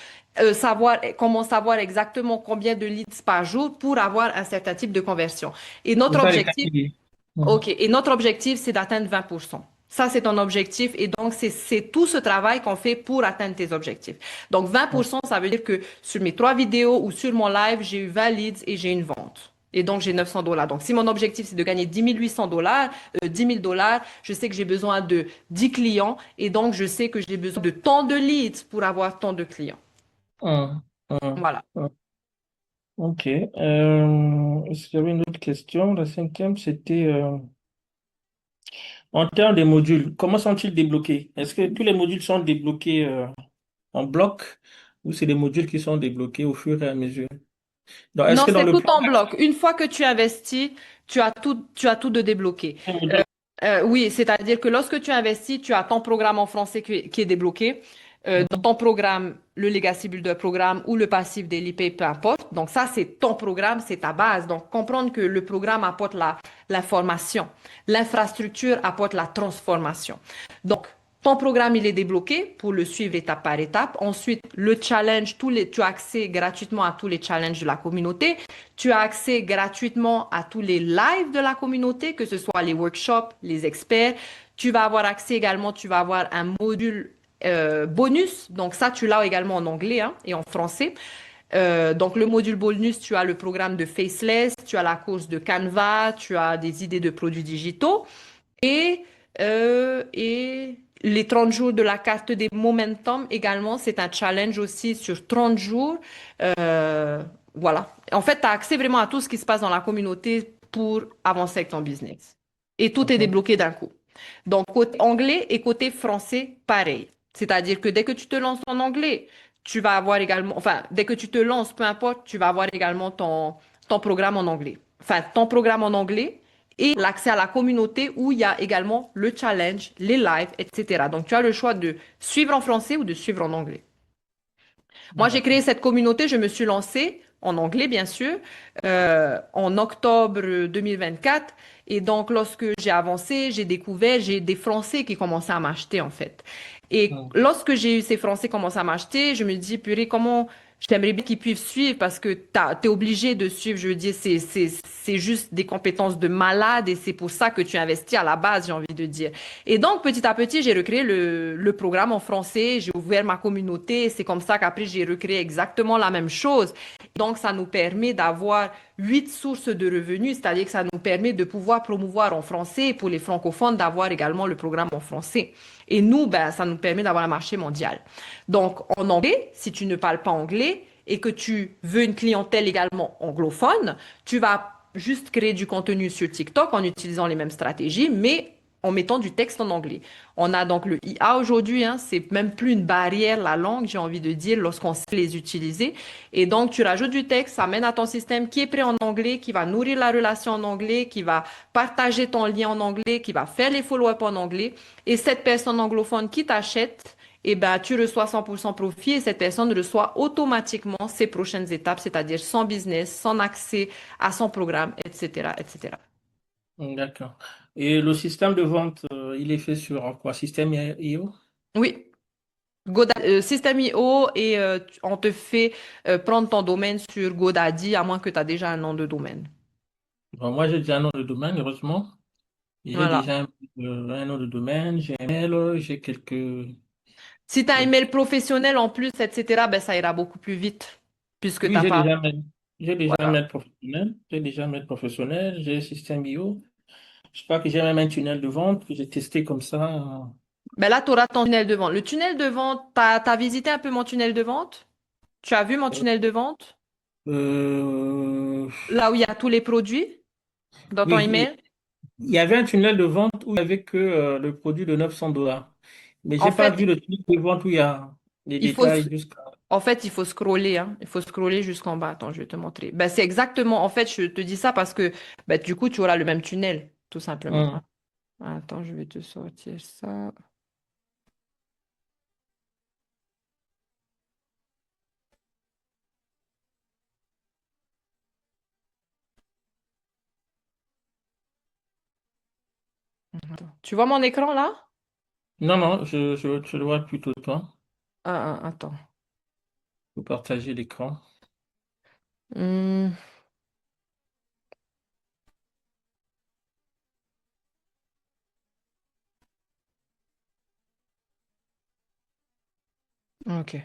comment savoir exactement combien de leads par jour pour avoir un certain type de conversion. Et C'est notre ça les objectif, KPI. Mhm. OK, et notre objectif, c'est d'atteindre 20%. Ça, c'est ton objectif. Et donc, c'est tout ce travail qu'on fait pour atteindre tes objectifs. Donc, 20%, ça veut dire que sur mes 3 vidéos ou sur mon live, j'ai eu 20 leads et j'ai une vente. Et donc, j'ai 900 dollars. Donc, si mon objectif, c'est de gagner 10 800 dollars, 10 000 dollars, je sais que j'ai besoin de 10 clients. Et donc, je sais que j'ai besoin de tant de leads pour avoir tant de clients. Mhm. Mhm. Voilà. Mhm. Ok. Est-ce qu'il y avait une autre question? La cinquième, c'était en termes des modules, comment sont-ils débloqués? Est-ce que tous les modules sont débloqués en bloc ou c'est des modules qui sont débloqués au fur et à mesure? Donc, est-ce Non, que dans c'est le tout plan en d'action, bloc. Une fois que tu investis, tu as tout de débloqué. Oui, c'est-à-dire que lorsque tu investis, tu as ton programme en français qui est débloqué. Dans ton programme, le Legacy Builder programme ou le passif Daily Pay, peu importe. Donc ça, c'est ton programme, c'est ta base. Donc comprendre que le programme apporte l'information, l'infrastructure apporte la transformation. Donc ton programme, il est débloqué pour le suivre étape par étape. Ensuite, le challenge, tu as accès gratuitement à tous les challenges de la communauté. Tu as accès gratuitement à tous les lives de la communauté, que ce soit les workshops, les experts. Tu vas avoir accès également, tu vas avoir un module bonus. Donc ça, tu l'as également en anglais hein, et en français. Donc le module bonus, tu as le programme de Faceless, tu as la course de Canva, tu as des idées de produits digitaux. Et les 30 jours de la carte des momentum également, c'est un challenge aussi sur 30 jours. Euh, voilà. En fait, tu as accès vraiment à tout ce qui se passe dans la communauté pour avancer avec ton business. Et tout est mhm. débloqué d'un coup. Donc, côté anglais et côté français, pareil. C'est-à-dire que dès que tu te lances en anglais, tu vas avoir également, enfin, dès que tu te lances, peu importe, tu vas avoir également ton programme en anglais. Enfin, ton programme en anglais et l'accès à la communauté où il y a également le challenge, les lives, etc. Donc, tu as le choix de suivre en français ou de suivre en anglais. Moi, j'ai créé D'accord. cette communauté, je me suis lancée en anglais, bien sûr, en octobre 2024. Et donc, lorsque j'ai avancé, j'ai découvert, j'ai des Français qui commençaient à m'acheter, en fait. Et Mm. lorsque j'ai eu ces Français qui commençaient à m'acheter, je me dis, purée, comment j'aimerais bien qu'ils puissent suivre parce que t'es obligé de suivre. Je veux dire, c'est juste des compétences de malade et c'est pour ça que tu investis à la base, j'ai envie de dire. Et donc, petit à petit, j'ai recréé le programme en français, j'ai ouvert ma communauté. C'est comme ça qu'après, j'ai recréé exactement la même chose. Donc, ça nous permet d'avoir 8 sources de revenus, c'est-à-dire que ça nous permet de pouvoir promouvoir en français et pour les francophones d'avoir également le programme en français. Et nous, ben, ça nous permet d'avoir un marché mondial. Donc, en anglais, si tu ne parles pas anglais et que tu veux une clientèle également anglophone, tu vas juste créer du contenu sur TikTok en utilisant les mêmes stratégies, mais en mettant du texte en anglais. On a donc le IA aujourd'hui, hein, c'est même plus une barrière, la langue, j'ai envie de dire, lorsqu'on sait les utiliser. Et donc, tu rajoutes du texte, ça mène à ton système qui est prêt en anglais, qui va nourrir la relation en anglais, qui va partager ton lien en anglais, qui va faire les follow-up en anglais. Et cette personne anglophone qui t'achète, eh ben, tu reçois 100% profit et cette personne reçoit automatiquement ses prochaines étapes, c'est-à-dire son business, son accès à son programme, etc., etc. D'accord. Et le système de vente, il est fait sur quoi? Système IO? Oui, System.io et on te fait prendre ton domaine sur GoDaddy à moins que tu as déjà un nom de domaine. Bon, moi, j'ai déjà un nom de domaine, heureusement. J'ai Voilà. déjà un nom de domaine, j'ai un mail, j'ai quelques... Si tu as un euh, email professionnel en plus, etc., ben, ça ira beaucoup plus vite puisque tu oui, n'as pas. j'ai déjà un Voilà. mail professionnel. J'ai déjà un mail professionnel, j'ai système bio. Je crois que j'ai même un tunnel de vente que j'ai testé comme ça. Ben là, tu auras ton tunnel de vente. Le tunnel de vente, tu as visité un peu mon tunnel de vente? Tu as vu mon Euh, tunnel de vente? euh, Là où il y a tous les produits dans ton oui, email? il y avait un tunnel de vente où il n'y avait que le produit de $900. Mais En j'ai pas vu fait, le tunnel de vente où il y a les il faut, détails jusqu'à... En fait, il faut scroller, hein. Il faut scroller jusqu'en bas. Attends, je vais te montrer. Ben, c'est exactement, en fait, je te dis ça parce que ben, du coup, tu auras le même tunnel, tout simplement. Hum, Attends, je vais te sortir ça. Attends. Tu vois mon écran là? Non, non, je le vois plutôt toi. Attends. Vous partagez l'écran. Hmm, ok.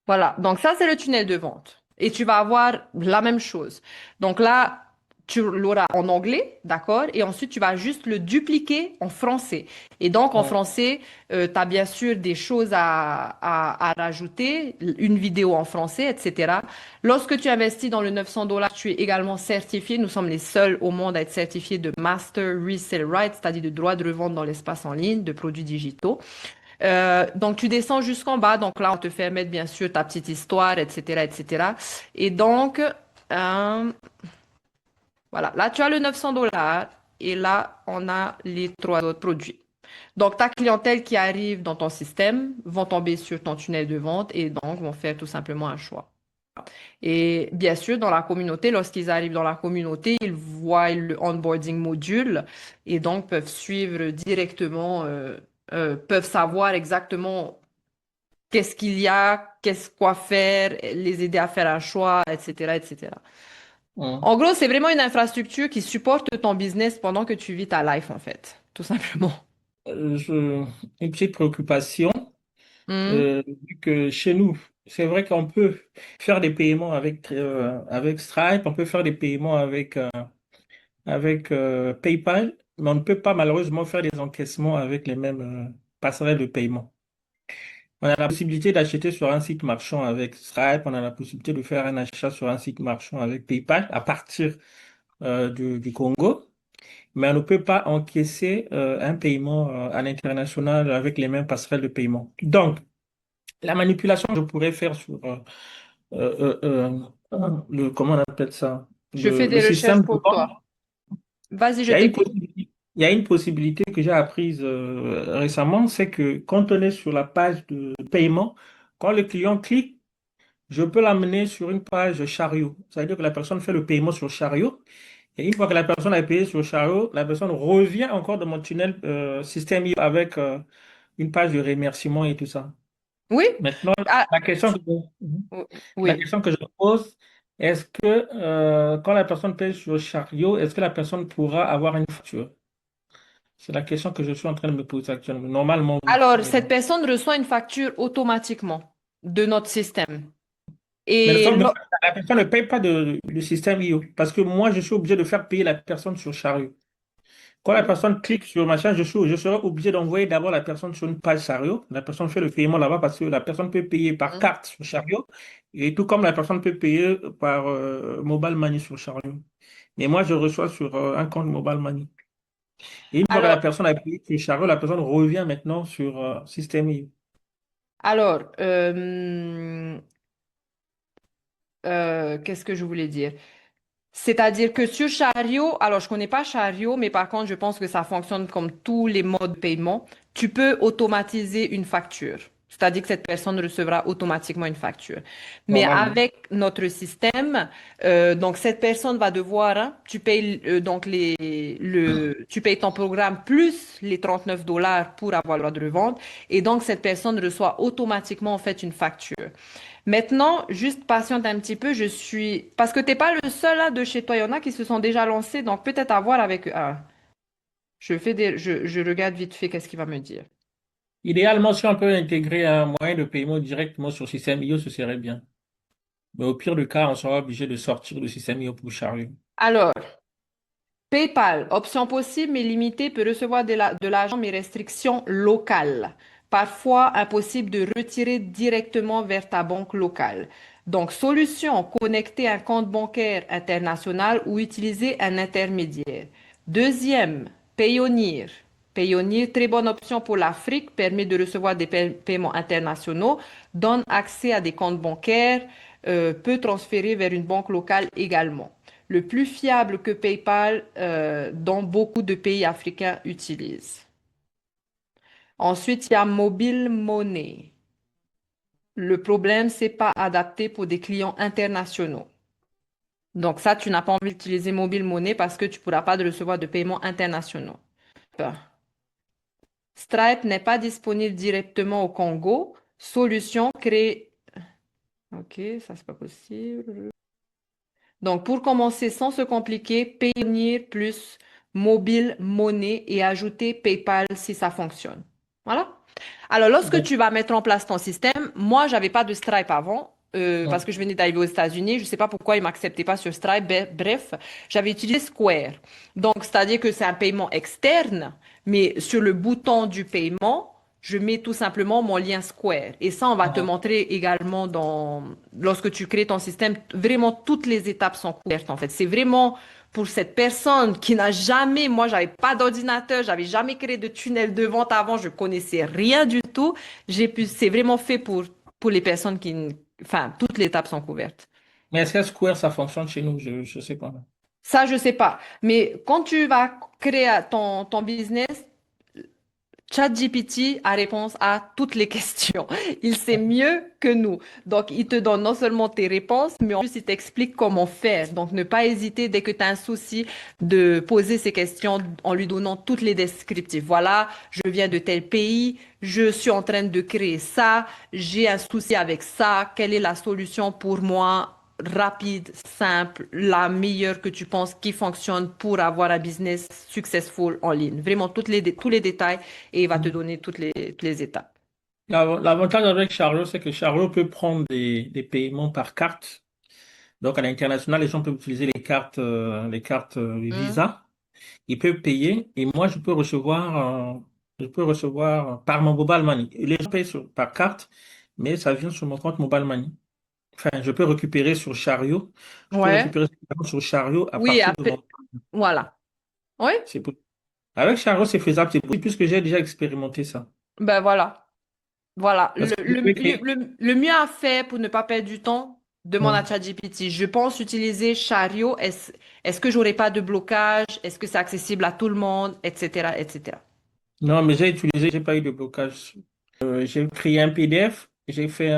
Voilà, donc ça c'est le tunnel de vente. Et tu vas avoir la même chose. Donc là, tu l'auras en anglais, d'accord? Et ensuite, tu vas juste le dupliquer en français. Et donc, en Hum, français, tu as bien sûr des choses à rajouter, une vidéo en français, etc. Lorsque tu investis dans le 900 $, tu es également certifié. Nous sommes les seuls au monde à être certifiés de Master Resale Rights, c'est-à-dire de droit de revente dans l'espace en ligne de produits digitaux. Donc, tu descends jusqu'en bas. Donc là, on te fait mettre, bien sûr, ta petite histoire, etc., etc. Et donc, voilà. Là, tu as le 900 $ et là, on a les 3 autres produits. Donc, ta clientèle qui arrive dans ton système vont tomber sur ton tunnel de vente et donc vont faire tout simplement un choix. Et bien sûr, dans la communauté, lorsqu'ils arrivent dans la communauté, ils voient le onboarding module et donc peuvent suivre directement, peuvent savoir exactement qu'est-ce qu'il y a, qu'est-ce quoi faire, les aider à faire un choix, etc., etc. hum. En gros, c'est vraiment une infrastructure qui supporte ton business pendant que tu vis ta life, en fait, tout simplement. Une petite préoccupation, Hmm. vu que chez nous, c'est vrai qu'on peut faire des paiements avec Stripe, on peut faire des paiements avec PayPal, mais on ne peut pas malheureusement faire des encaissements avec les mêmes passerelles de paiement. On a la possibilité d'acheter sur un site marchand avec Stripe, on a la possibilité de faire un achat sur un site marchand avec PayPal à partir du Congo, mais on ne peut pas encaisser un paiement à l'international avec les mêmes passerelles de paiement. Donc, la manipulation que je pourrais faire sur comment on appelle ça? Je fais Le des recherches système de pour vente. toi. Vas-y, je Il y a une t'écoute. possibilité, il y a une possibilité que j'ai apprise récemment, c'est que quand on est sur la page de paiement, quand le client clique je peux l'amener sur une page Chariot. Ça veut dire que la personne fait le paiement sur Chariot. Et une fois que la personne a payé sur Chariot, la personne revient encore dans mon tunnel système IO avec une page de remerciement et tout ça. Oui? Maintenant, Ah, la question que, la oui. question que je pose, est-ce que quand la personne paye sur Chariot, est-ce que la personne pourra avoir une facture? C'est la question que je suis en train de me poser actuellement. Normalement, oui. Alors, Mais cette bon. personne reçoit une facture automatiquement de notre système. Mais Et la personne ne paye pas le système IO parce que moi, je suis obligé de faire payer la personne sur Chariot. Quand la personne clique sur machin, je serai obligé d'envoyer d'abord la personne sur une page Chariot. La personne fait le paiement là-bas parce que la personne peut payer par Mhm. carte sur Chariot et tout comme la personne peut payer par Mobile Money sur Chariot. Mais moi, je reçois sur un compte Mobile Money. Et une fois que la Alors, personne a payé sur Chariot, la personne revient maintenant sur Système I. alors, qu'est-ce que je voulais dire? C'est-à-dire que sur Chariot, alors je connais pas Chariot, mais par contre, je pense que ça fonctionne comme tous les modes de paiement. Tu peux automatiser une facture. C'est-à-dire que cette personne recevra automatiquement une facture. Mais Normalement. avec notre système, donc cette personne va devoir, hein, tu payes donc tu payes ton programme plus les 39 dollars pour avoir le droit de revendre, et donc cette personne reçoit automatiquement en fait une facture. Maintenant, juste patiente un petit peu, parce que t'es pas le seul là de chez toi, il y en a qui se sont déjà lancés, donc peut-être à voir avec eux. Ah, je regarde vite fait qu'est-ce qu'il va me dire. Idéalement, si on peut intégrer un moyen de paiement directement sur Système IO, ce serait bien. Mais au pire du cas, on sera obligé de sortir le Système IO pour Chariot. Alors, PayPal, option possible mais limitée, peut recevoir de l'argent mais restrictions locales. Parfois impossible de retirer directement vers ta banque locale. Donc, solution, connecter un compte bancaire international ou utiliser un intermédiaire. Deuxième, Payoneer. Payoneer, très bonne option pour l'Afrique, permet de recevoir des paiements internationaux, donne accès à des comptes bancaires, peut transférer vers une banque locale également. Le plus fiable que PayPal, dont beaucoup de pays africains utilisent. Ensuite, il y a Mobile Money. Le problème, c'est pas adapté pour des clients internationaux. Donc ça, tu n'as pas envie d'utiliser Mobile Money parce que tu ne pourras pas de recevoir de paiements internationaux. Stripe n'est pas disponible directement au Congo. Solution créée. Ok, ça c'est pas possible. Donc pour commencer sans se compliquer, Payoneer plus Mobile Money et ajouter PayPal si ça fonctionne. Voilà. Alors, lorsque tu vas mettre en place ton système, moi, j'avais pas de Stripe avant. Parce Non. que je venais d'arriver aux États-Unis, je sais pas pourquoi ils m'acceptaient pas sur Stripe. Bref, j'avais utilisé Square. Donc, c'est-à-dire que c'est un paiement externe, mais sur le bouton du paiement, je mets tout simplement mon lien Square. Et ça, on va te Ah. montrer également lorsque tu crées ton système, vraiment toutes les étapes sont couvertes en fait. C'est vraiment pour cette personne qui n'a jamais, moi, j'avais pas d'ordinateur, j'avais jamais créé de tunnel de vente avant, je connaissais rien du tout. C'est vraiment fait pour les personnes enfin, toutes les étapes sont couvertes. Mais est-ce que Square, ça fonctionne chez nous? Je ne sais pas. Ça, je sais pas. Mais quand tu vas créer ton business, ChatGPT a réponse à toutes les questions. Il sait mieux que nous. Donc, il te donne non seulement tes réponses, mais en plus, il t'explique comment faire. Donc, ne pas hésiter dès que tu as un souci de poser ces questions en lui donnant toutes les descriptifs. Voilà, je viens de tel pays, je suis en train de créer ça, j'ai un souci avec ça, quelle est la solution pour moi? Rapide, simple, la meilleure que tu penses qui fonctionne pour avoir un business successful en ligne. Vraiment, tous les détails et il va te donner toutes les étapes. L'avantage avec Chariot, c'est que Chariot peut prendre des paiements par carte. Donc, à l'international, les gens peuvent utiliser les cartes Hmm. Visa. Ils peuvent payer et moi, je peux recevoir par mon Mobile Money. Les gens payent par carte, mais ça vient sur mon compte Mobile Money. Enfin, je peux récupérer sur Chariot. Je peux Ouais. récupérer sur Chariot à Oui, partir de après, mon... voilà. Oui, c'est po- Avec Chariot, c'est faisable, c'est possible, puisque j'ai déjà expérimenté ça. ben voilà. Voilà. Parce que je peux créer... Le mieux à faire pour ne pas perdre du temps, demande à Hum. ChatGPT. Je pense utiliser Chariot. Est-ce que j'aurai pas de blocage? Est-ce que c'est accessible à tout le monde? Etc., etc. Non, mais j'ai pas eu de blocage. J'ai créé un PDF, j'ai fait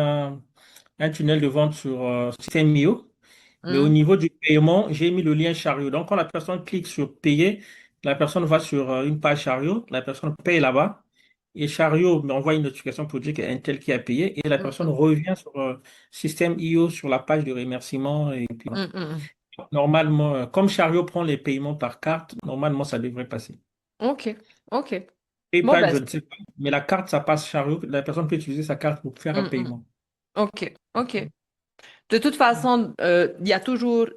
un tunnel de vente sur système IO. Mais au Hmm, niveau du paiement, j'ai mis le lien chariot. Donc, quand la personne clique sur payer, la personne va sur une page chariot, la personne paye là-bas. Et chariot m'envoie une notification pour dire qu'il y a un tel qui a payé. Et la hmm, personne hmm, revient sur système IO sur la page de remerciement. Et puis, voilà. hmm, hmm. Normalement, comme chariot prend les paiements par carte, normalement, ça devrait passer. OK, OK. Bon, PayPal, ben, je ne sais pas. Mais la carte, ça passe chariot. La personne peut utiliser sa carte pour faire un hmm, hmm. paiement. OK, OK. De toute façon,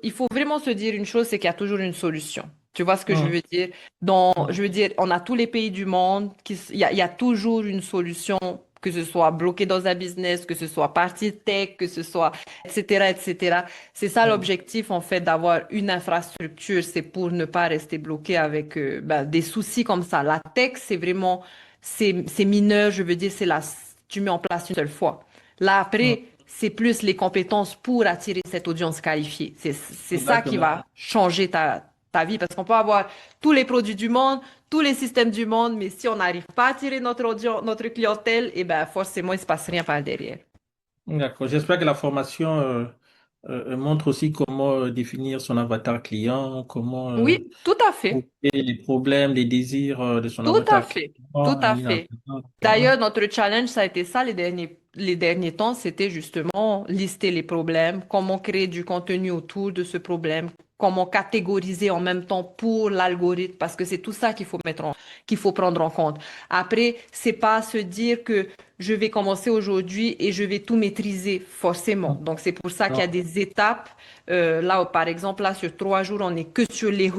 il faut vraiment se dire une chose, c'est qu'il y a toujours une solution. Tu vois ce que je Hum, veux dire? hum, Je veux dire, on a tous les pays du monde, il y a toujours une solution, que ce soit bloqué dans un business, que ce soit partie tech, que ce soit, etc., etc. C'est ça hum, l'objectif, en fait, d'avoir une infrastructure, c'est pour ne pas rester bloqué avec des soucis comme ça. La tech, c'est vraiment, c'est mineur, je veux dire, tu mets en place une seule fois. Là, hum. après, c'est plus les compétences pour attirer cette audience qualifiée. C'est ça qui Exactement. va changer ta vie parce qu'on peut avoir tous les produits du monde, tous les systèmes du monde, mais si on n'arrive pas à attirer notre audience, notre clientèle, eh ben, forcément, il se passe rien par derrière. D'accord. J'espère que la formation montre aussi comment définir son avatar client, comment Oui, tout à fait. trouver les problèmes, les désirs de son Tout à avatar client fait. Tout en à ligne fait. attendant. D'ailleurs, notre challenge, ça a été ça les derniers temps, c'était justement lister les problèmes, comment créer du contenu autour de ce problème, comment catégoriser en même temps pour l'algorithme, parce que c'est tout ça qu'il faut prendre en compte. Après, c'est pas se dire que je vais commencer aujourd'hui et je vais tout maîtriser forcément. Donc, c'est pour ça qu'il y a Non. des étapes. Là, par exemple, là, sur 3 jours, on n'est que sur les